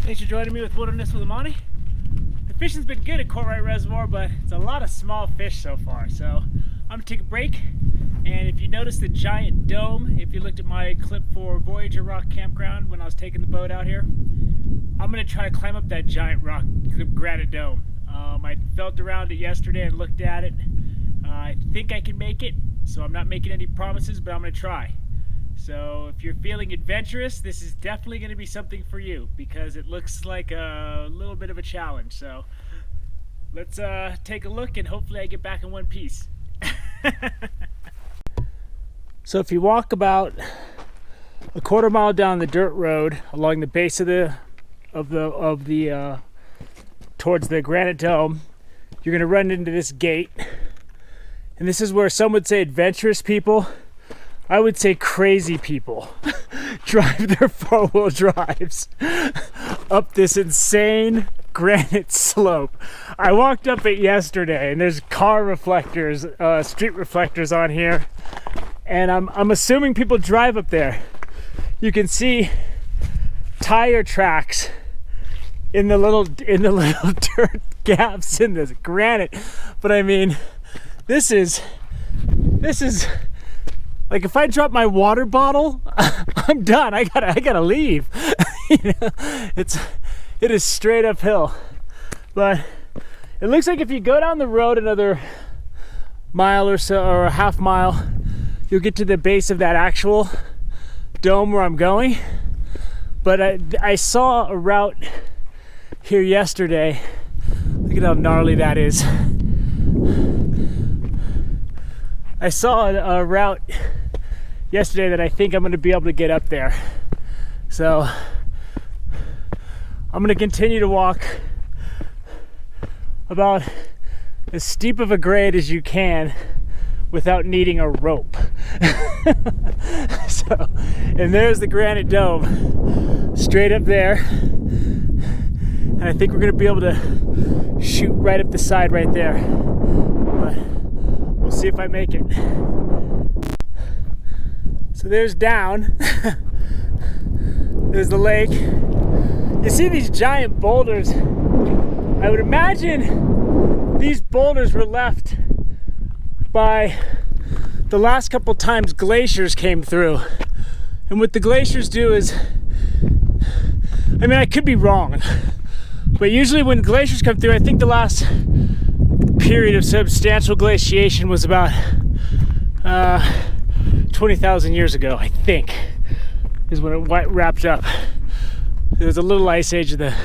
Thanks for joining me with Wilderness with Amani. The fishing's been good at Courtright Reservoir, but it's a lot of small fish so far. So I'm gonna take a break. And if you notice the giant dome, if you looked at my clip for Voyager Rock Campground when I was taking the boat out here, I'm gonna try to climb up that giant rock, Granite dome. I felt around it yesterday and looked at it. I think I can make it, so I'm not making any promises, but I'm gonna try. So if you're feeling adventurous, this is definitely going to be something for you because it looks like a little bit of a challenge. So let's take a look and hopefully I get back in one piece. So if you walk about a quarter mile down the dirt road along the base of the towards the Granite Dome, you're going to run into this gate. And this is where some would say adventurous people, I would say crazy people drive their four-wheel drives up this insane granite slope. I walked up it yesterday and there's car reflectors, street reflectors on here, and I'm assuming people drive up there. You can see tire tracks in the little dirt gaps in this granite, but I mean, this is like if I drop my water bottle, I'm done. I gotta leave. You know, it is straight uphill. But it looks like if you go down the road another mile or so, or a half mile, you'll get to the base of that actual dome where I'm going. But I saw a route here yesterday. Look at how gnarly that is. I saw a route yesterday that I think I'm going to be able to get up there. So I'm going to continue to walk about as steep of a grade as you can without needing a rope. So, and there's the Granite Dome straight up there. And I think we're going to be able to shoot right up the side right there. But we'll see if I make it. So there's down. There's the lake. You see these giant boulders. I would imagine these boulders were left by the last couple times glaciers came through. And what the glaciers do is, I mean, I could be wrong, but usually when glaciers come through, I think the last period of substantial glaciation was about 20,000 years ago, I think, is when it wrapped up. There was a little ice age at the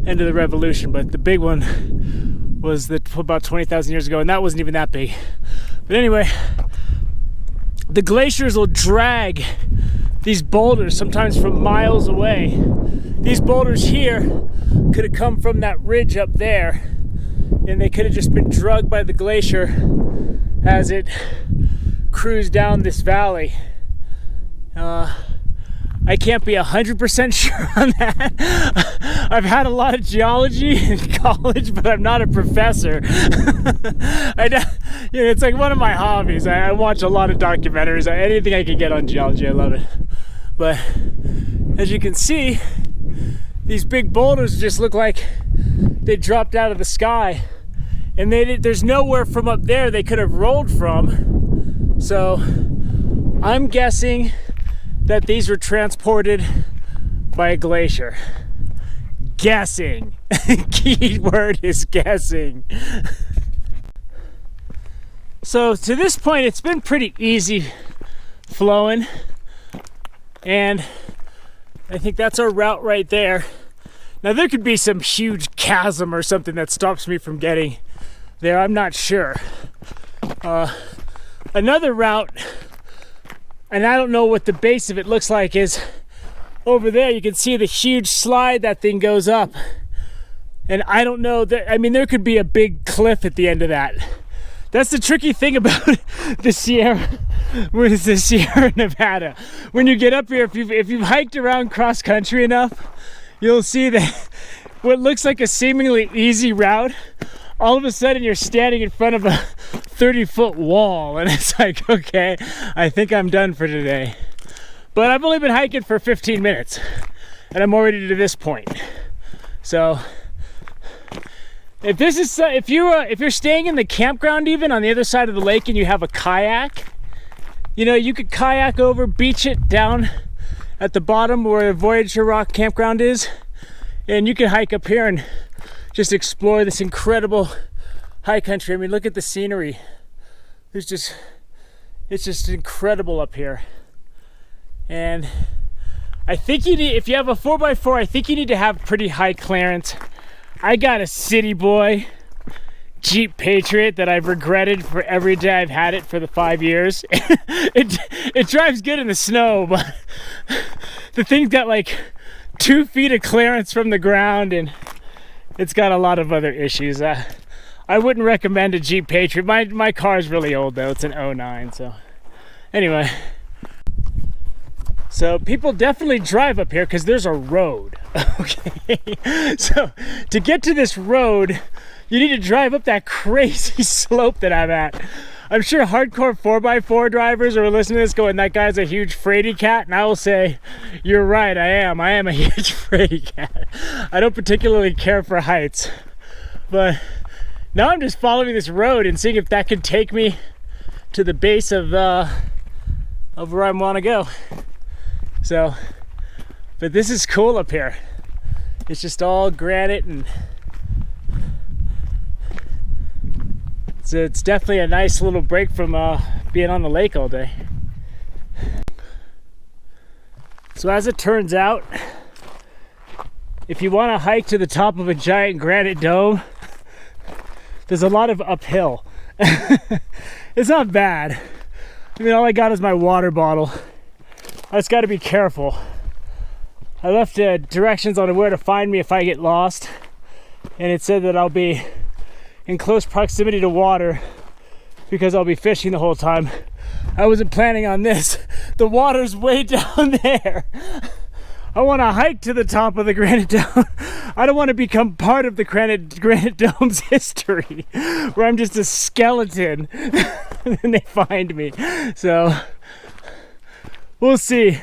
end of the revolution, but the big one was about 20,000 years ago, and that wasn't even that big. But anyway, the glaciers will drag these boulders sometimes from miles away. These boulders here could have come from that ridge up there, and they could have just been drugged by the glacier as it cruised down this valley. I can't be 100% sure on that. I've had a lot of geology in college, but I'm not a professor. It's like one of my hobbies. I watch a lot of documentaries. Anything I can get on geology, I love it. But as you can see, these big boulders just look like they dropped out of the sky. And there's nowhere from up there they could have rolled from. So I'm guessing that these were transported by a glacier. Guessing. Key word is guessing. So to this point, it's been pretty easy flowing. And I think that's our route right there. Now there could be some huge chasm or something that stops me from getting there. I'm not sure. Another route, and I don't know what the base of it looks like, is over there. You can see the huge slide that thing goes up. And I don't know that, I mean, there could be a big cliff at the end of that. That's the tricky thing about the Sierra Nevada. When you get up here, if you've hiked around cross country enough, you'll see that what looks like a seemingly easy route, all of a sudden you're standing in front of a 30-foot wall, and it's like, okay, I think I'm done for today. But I've only been hiking for 15 minutes, and I'm already to this point. So if you're staying in the campground even on the other side of the lake and you have a kayak, you know, you could kayak over, beach it down at the bottom where Voyager Rock Campground is, and you can hike up here and just explore this incredible high country. I mean, look at the scenery. It's just incredible up here. And I think if you have a 4x4, I think you need to have pretty high clearance. I got a city boy Jeep Patriot that I've regretted for every day I've had it for the 5 years. It drives good in the snow, but the thing's got like 2 feet of clearance from the ground, and it's got a lot of other issues. I wouldn't recommend a Jeep Patriot. My car is really old though. It's an 09. So anyway, so people definitely drive up here because there's a road. Okay, so to get to this road, you need to drive up that crazy slope that I'm at. I'm sure hardcore 4x4 drivers are listening to this going, that guy's a huge fraidy cat. And I will say, you're right, I am a huge fraidy cat. I don't particularly care for heights. But now I'm just following this road and seeing if that can take me to the base of where I want to go. So, but this is cool up here. It's just all granite, and so it's definitely a nice little break from being on the lake all day. So as it turns out, if you want to hike to the top of a giant granite dome, there's a lot of uphill. It's not bad. I mean, all I got is my water bottle. I just got to be careful. I left directions on where to find me if I get lost, and it said that I'll be in close proximity to water because I'll be fishing the whole time. I wasn't planning on this. The water's way down there. I want to hike to the top of the granite dome. I don't want to become part of the granite dome's history where I'm just a skeleton and they find me. So we'll see.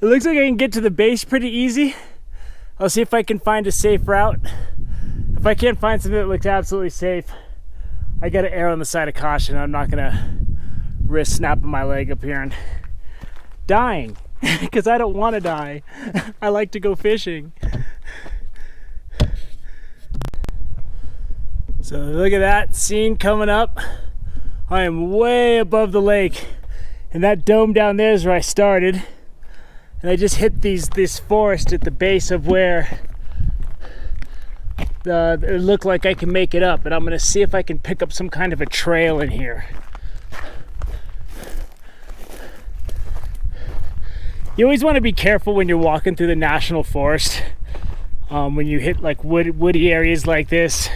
It looks like I can get to the base pretty easy. I'll see if I can find a safe route. If I can't find something that looks absolutely safe, I gotta err on the side of caution. I'm not gonna risk snapping my leg up here and dying, because I don't want to die. I like to go fishing. So look at that scene coming up. I am way above the lake, and that dome down there is where I started. And I just hit this forest at the base of where it looked like I can make it up. And I'm gonna see if I can pick up some kind of a trail in here. You always want to be careful when you're walking through the national forest. When you hit like woody areas like this,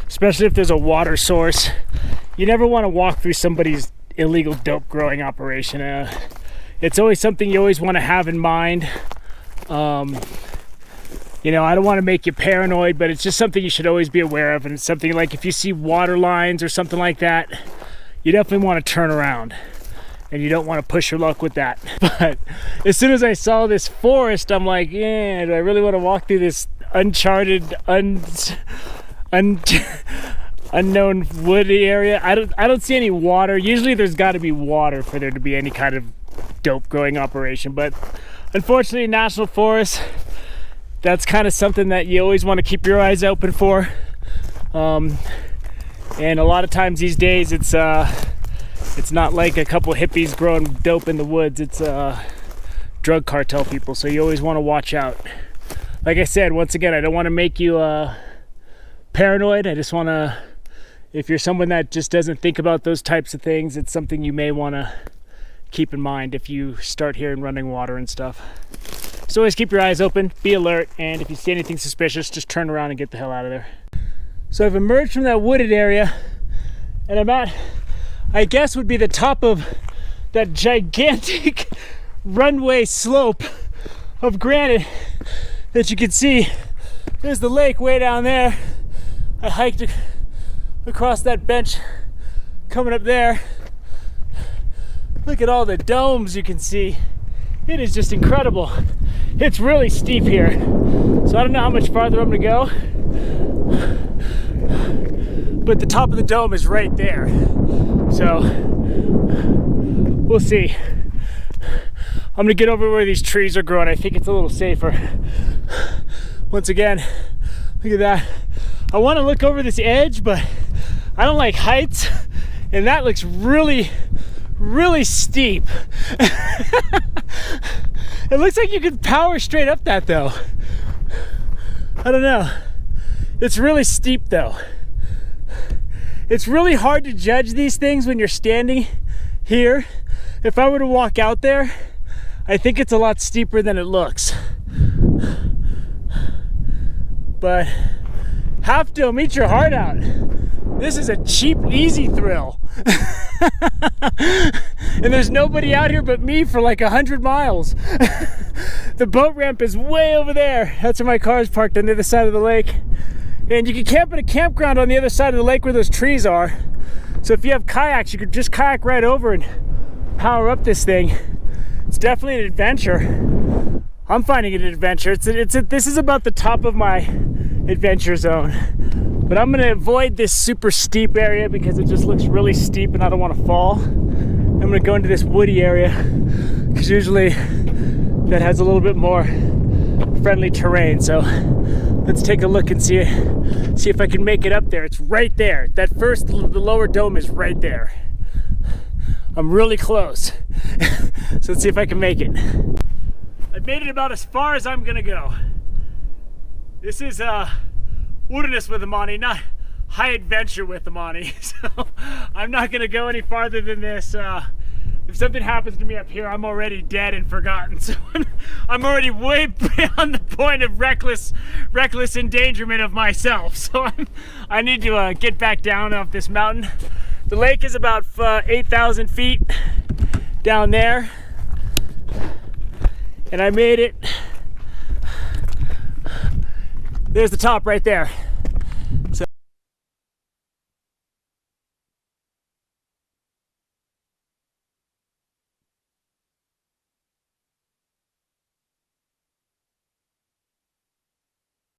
especially if there's a water source. You never want to walk through somebody's illegal dope growing operation. It's always something you always want to have in mind. You know, I don't want to make you paranoid, but it's just something you should always be aware of. And it's something like if you see water lines or something like that, you definitely want to turn around. And you don't want to push your luck with that. But as soon as I saw this forest, I'm like, yeah, do I really want to walk through this uncharted, unknown woody area? I don't see any water. Usually there's got to be water for there to be any kind of dope growing operation, but unfortunately in national forests, that's kind of something that you always want to keep your eyes open for. And a lot of times these days it's not like a couple hippies growing dope in the woods. It's drug cartel people, so you always want to watch out. Like I said, once again, I don't want to make you paranoid. I just want to, if you're someone that just doesn't think about those types of things, it's something you may want to keep in mind if you start hearing running water and stuff. So always keep your eyes open, be alert, and if you see anything suspicious, just turn around and get the hell out of there. So I've emerged from that wooded area, and I'm at, I guess would be the top of that gigantic runway slope of granite that you can see. There's the lake way down there. I hiked across that bench coming up there. Look at all the domes you can see. It is just incredible. It's really steep here, so I don't know how much farther I'm gonna go, but the top of the dome is right there, so we'll see. I'm gonna get over where these trees are growing. I think it's a little safer. Once again, look at that. I want to look over this edge, but I don't like heights, and that looks really, really steep. It looks like you could power straight up that though. I don't know. It's really steep though. It's really hard to judge these things when you're standing here. If I were to walk out there, I think it's a lot steeper than it looks. But have to eat your heart out. This is a cheap, easy thrill. And there's nobody out here but me for like 100 miles. The boat ramp is way over there. That's where my car is parked on the other side of the lake. And you can camp at a campground on the other side of the lake where those trees are. So if you have kayaks, you could just kayak right over and power up this thing. It's definitely an adventure. I'm finding it an adventure. This is about the top of my adventure zone. But I'm gonna avoid this super steep area because it just looks really steep and I don't want to fall. I'm gonna go into this woody area because usually that has a little bit more friendly terrain. So let's take a look and see if I can make it up there. It's right there. The lower dome is right there. I'm really close. So let's see if I can make it. I've made it about as far as I'm gonna go. This is wilderness with Amani, not high adventure with Amani. So I'm not gonna go any farther than this. If something happens to me up here, I'm already dead and forgotten. So I'm already way beyond the point of reckless endangerment of myself. So I need to get back down off this mountain. The lake is about 8,000 feet down there. And I made it. There's the top right there.